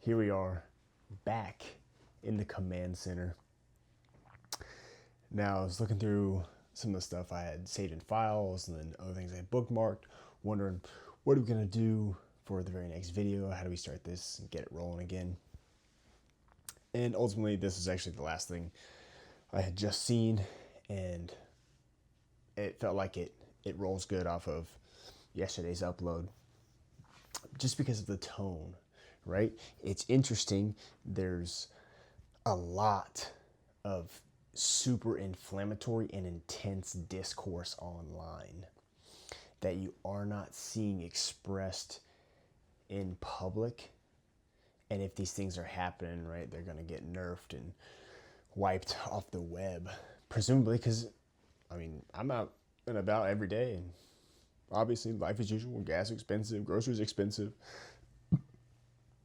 here we are back in the command center. Now, I was looking through some of the stuff I had saved in files and then other things I had bookmarked, wondering what are we going to do for the very next video? How do we start this and get it rolling again? And ultimately, this is actually the last thing I had just seen, and it felt like it rolls good off of yesterday's upload just because of the tone, right? It's interesting. There's a lot of super inflammatory and intense discourse online that you are not seeing expressed in public. And if these things are happening, right, they're going to get nerfed and wiped off the web, presumably, because, I mean, I'm out and about every day, and obviously life as usual, gas expensive, groceries expensive,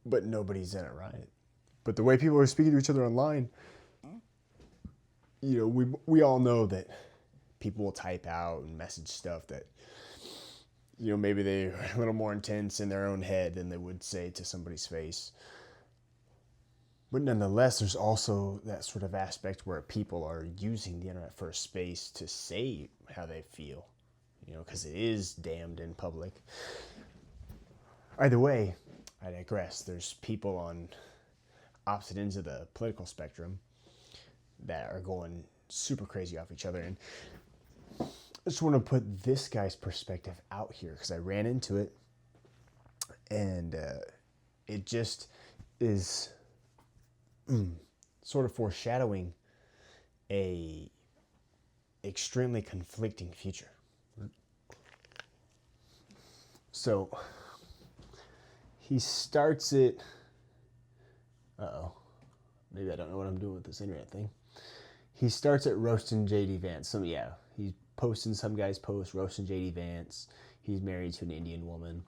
but nobody's in a riot. But the way people are speaking to each other online, you know, we all know that people will type out and message stuff that, you know, maybe they're a little more intense in their own head than they would say to somebody's face. But nonetheless, there's also that sort of aspect where people are using the internet for a space to say how they feel, you know, because it is damned in public. Either way, I digress. There's people on opposite ends of the political spectrum that are going super crazy off each other. And I just want to put this guy's perspective out here because I ran into it, and it just is sort of foreshadowing a extremely conflicting future. So he starts it. Maybe I don't know what I'm doing with this internet thing. He starts at roasting JD Vance. He's posting some guy's post roasting JD Vance. He's married to an Indian woman.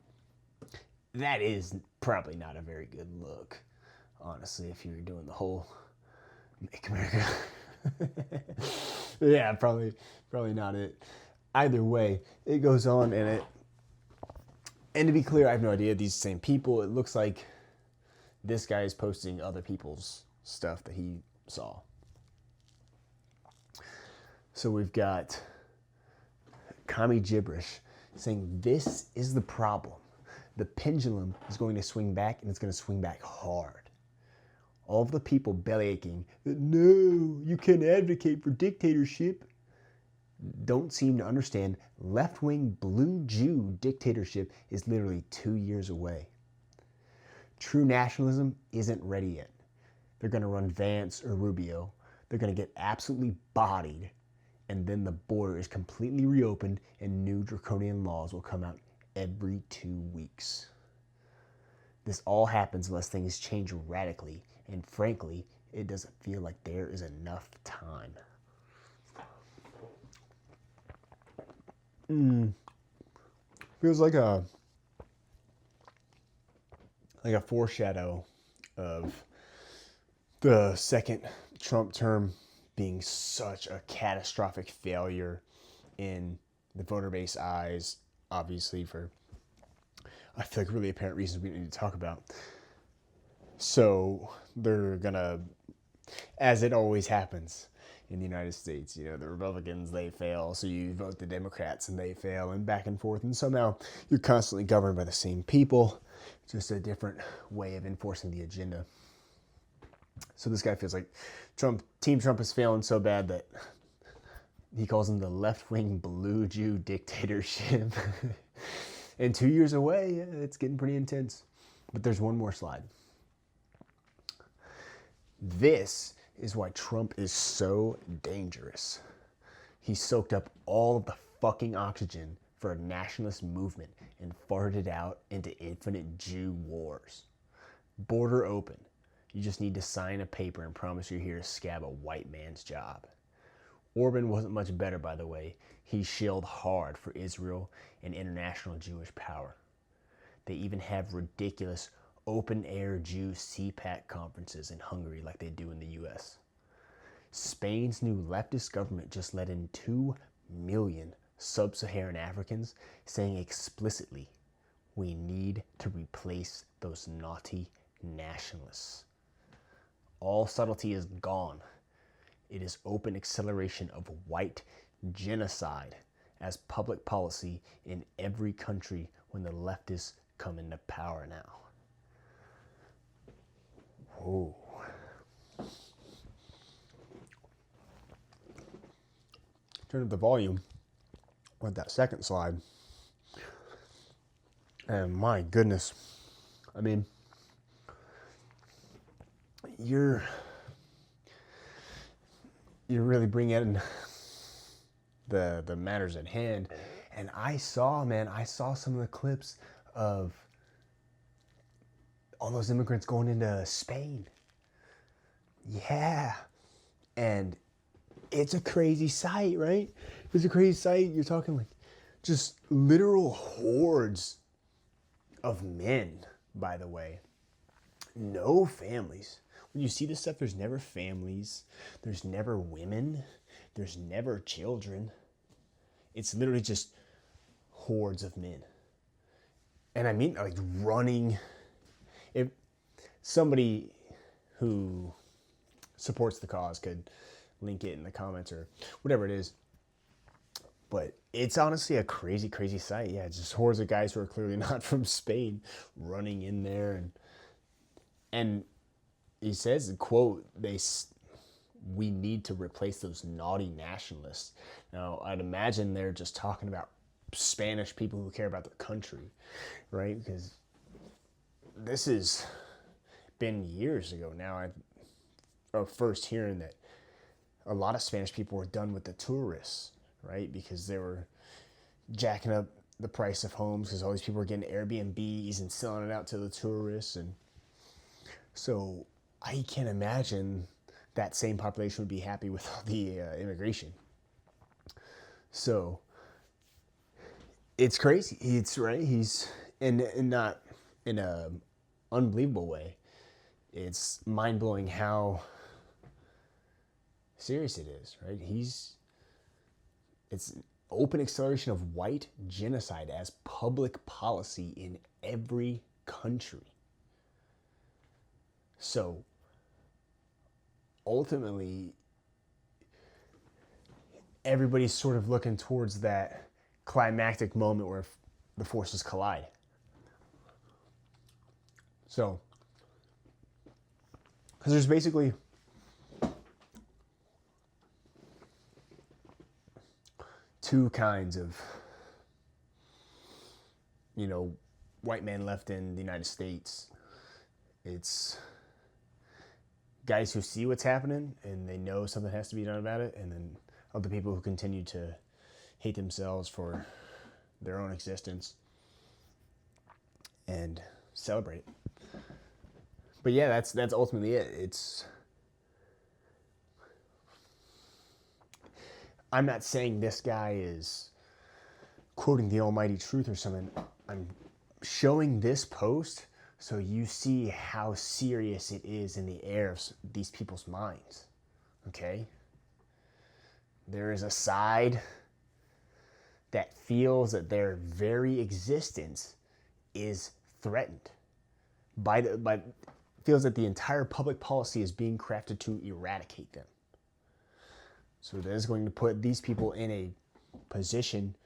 That is probably not a very good look, honestly, if you were doing the whole Make America. Yeah, probably not it. Either way, it goes on, and to be clear, I have no idea. These same people, it looks like this guy is posting other people's stuff that he saw. So we've got Commie Gibberish saying this is the problem. The pendulum is going to swing back, and it's going to swing back hard. All of the people bellyaching, no, you can't advocate for dictatorship, don't seem to understand left-wing blue Jew dictatorship is literally 2 years away. True nationalism isn't ready yet. They're going to run Vance or Rubio. They're going to get absolutely bodied, and then the border is completely reopened and new draconian laws will come out every 2 weeks. This all happens unless things change radically, and frankly, it doesn't feel like there is enough time. Feels like a foreshadow of the second Trump term being such a catastrophic failure in the voter base eyes, obviously for, I feel like, really apparent reasons we need to talk about. So they're gonna, as it always happens in the United States, you know, the Republicans, they fail, so you vote the Democrats and they fail, and back and forth, and somehow you're constantly governed by the same people, just a different way of enforcing the agenda. So this guy feels like Team Trump is failing so bad that he calls him the left-wing blue Jew dictatorship. And 2 years away, it's getting pretty intense. But there's one more slide. This is why Trump is so dangerous. He soaked up all of the fucking oxygen for a nationalist movement and farted it out into infinite Jew wars. Border open. You just need to sign a paper and promise you're here to scab a white man's job. Orban wasn't much better, by the way. He shilled hard for Israel and international Jewish power. They even have ridiculous open-air Jew CPAC conferences in Hungary like they do in the US. Spain's new leftist government just let in 2 million sub-Saharan Africans, saying explicitly, we need to replace those naughty nationalists. All subtlety is gone. It is open acceleration of white genocide as public policy in every country when the leftists come into power now. Whoa. Turn up the volume with that second slide. And my goodness, I mean, you're really bringing in the matters at hand. And I saw some of the clips of all those immigrants going into Spain. Yeah. And it's a crazy sight, right? It's a crazy sight. You're talking like just literal hordes of men, by the way. No families. When you see this stuff, there's never families. There's never women. There's never children. It's literally just hordes of men. And I mean, like, running. If somebody who supports the cause could link it in the comments or whatever it is. But it's honestly a crazy, crazy sight. Yeah, it's just hordes of guys who are clearly not from Spain running in there. And he says, quote, we need to replace those naughty nationalists. Now, I'd imagine they're just talking about Spanish people who care about their country, right? Because this has been years ago now. I'm first hearing that a lot of Spanish people were done with the tourists, right? Because they were jacking up the price of homes because all these people were getting Airbnbs and selling it out to the tourists. And so I can't imagine that same population would be happy with all the immigration. So it's crazy. It's right. He's and not in a unbelievable way. It's mind-blowing how serious it is, right? It's open acceleration of white genocide as public policy in every country. So ultimately, everybody's sort of looking towards that climactic moment where the forces collide. So, because there's basically two kinds of, white men left in the United States. It's guys who see what's happening and they know something has to be done about it, and then other people who continue to hate themselves for their own existence and celebrate it. But yeah, that's ultimately it. I'm not saying this guy is quoting the almighty truth or something. I'm showing this post so you see how serious it is in the air of these people's minds. Okay? There is a side that feels that their very existence is threatened feels that the entire public policy is being crafted to eradicate them. So that is going to put these people in a position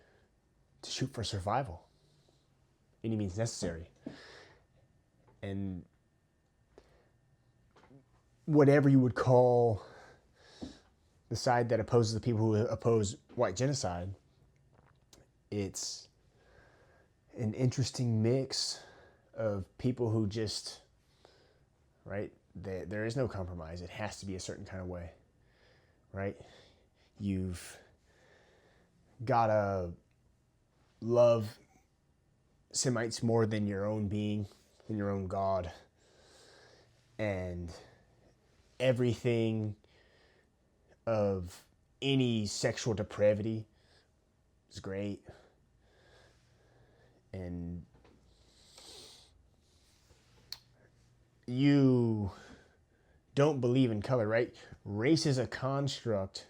to shoot for survival. Any means necessary. And whatever you would call the side that opposes the people who oppose white genocide, it's an interesting mix of people who just, right, there is no compromise. It has to be a certain kind of way, right? You've got to love Semites more than your own being, than your own God. And everything of any sexual depravity is great. And you don't believe in color, right? Race is a construct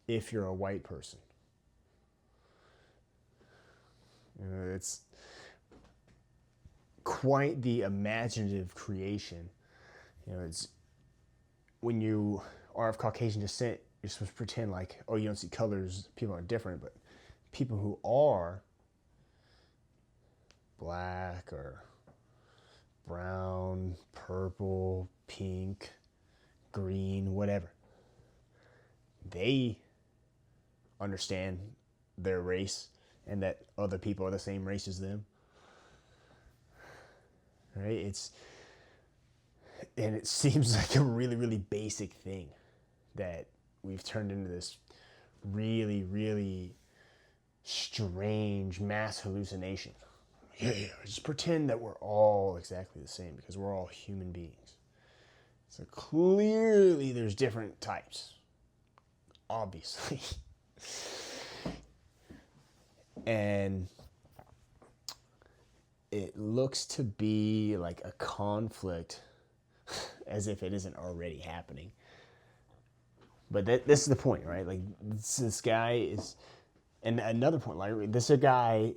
if you're a white person. It's quite the imaginative creation. You know, it's when you are of Caucasian descent, you're supposed to pretend like, oh, you don't see colors, people are different, but people who are black or brown, purple, pink, green, whatever, they understand their race and that other people are the same race as them. Right? And it seems like a really, really basic thing that we've turned into this really, really strange mass hallucination. Yeah, just pretend that we're all exactly the same because we're all human beings. So clearly there's different types, obviously. And it looks to be like a conflict as if it isn't already happening. But this is the point, right? Like this guy is, and another point, like this guy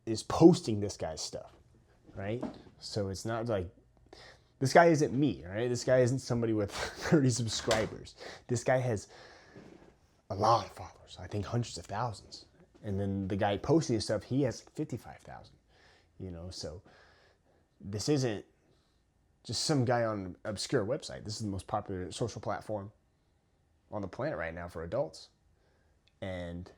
is posting this guy's stuff, right? So it's not like, this guy isn't me, right? This guy isn't somebody with 30 subscribers. This guy has a lot of followers, I think hundreds of thousands. And then the guy posting his stuff, he has 55,000, you know? So this isn't just some guy on an obscure website. This is the most popular social platform on the planet right now for adults. And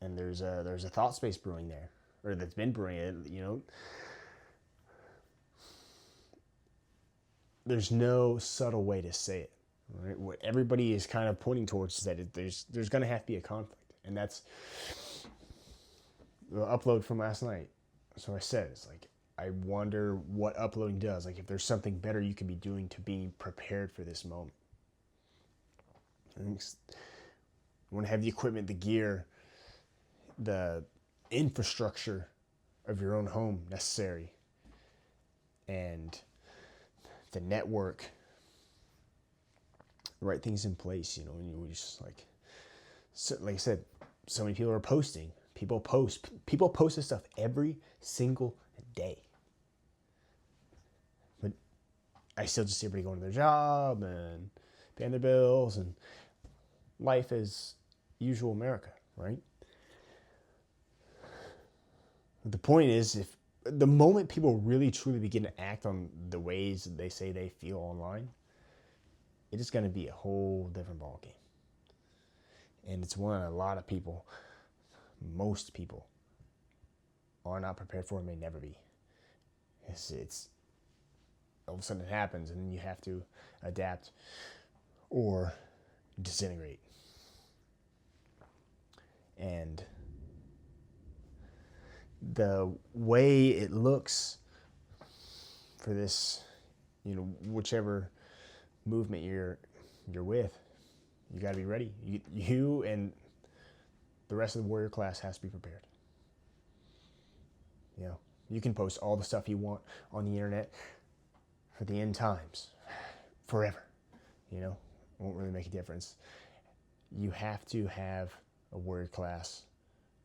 there's a thought space brewing there, or that's been brewing, you know. There's no subtle way to say it, right? What everybody is kind of pointing towards is that there's going to have to be a conflict, and that's the upload from last night. So I said, it's like, I wonder what uploading does. Like, if there's something better you could be doing to be prepared for this moment. You want to have the equipment, the gear, the infrastructure of your own home necessary, and the network, the right things in place, you know, and you just like I said, so many people are posting. People post this stuff every single day. But I still just see everybody going to their job and paying their bills and life as usual America, right? The point is, if the moment people really truly begin to act on the ways they say they feel online, it is going to be a whole different ballgame. And it's one a lot of people, most people, are not prepared for and may never be. It's all of a sudden it happens, and then you have to adapt or disintegrate. And the way it looks for this, you know, whichever movement you're with, you got to be ready. You and the rest of the warrior class has to be prepared. You know, you can post all the stuff you want on the internet for the end times, forever. You know, it won't really make a difference. You have to have a warrior class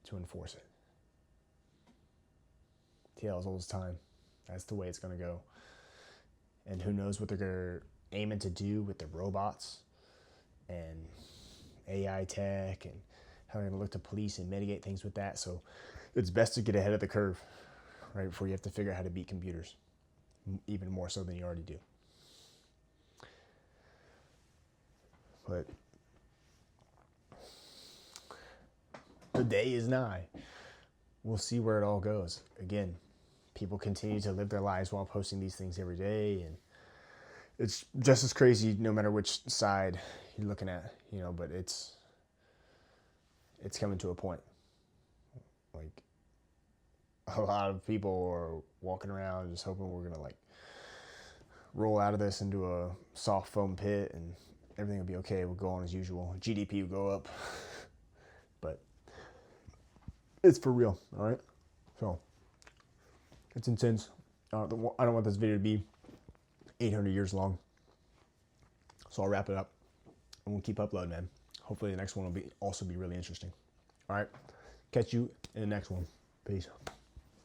to enforce it. Tale as old as time. That's the way it's going to go. And who knows what they're aiming to do with the robots and AI tech, and how they're going to look to police and mitigate things with that. So it's best to get ahead of the curve, right, before you have to figure out how to beat computers, even more so than you already do. But the day is nigh. We'll see where it all goes. Again, people continue to live their lives while posting these things every day, and it's just as crazy no matter which side you're looking at, you know, but it's coming to a point. Like, a lot of people are walking around just hoping we're gonna like roll out of this into a soft foam pit and everything will be okay. We'll go on as usual. GDP will go up. But it's for real, all right? So it's intense. I don't want this video to be 800 years long. So I'll wrap it up and we'll keep uploading, man. Hopefully the next one will also be really interesting. All right. Catch you in the next one. Peace.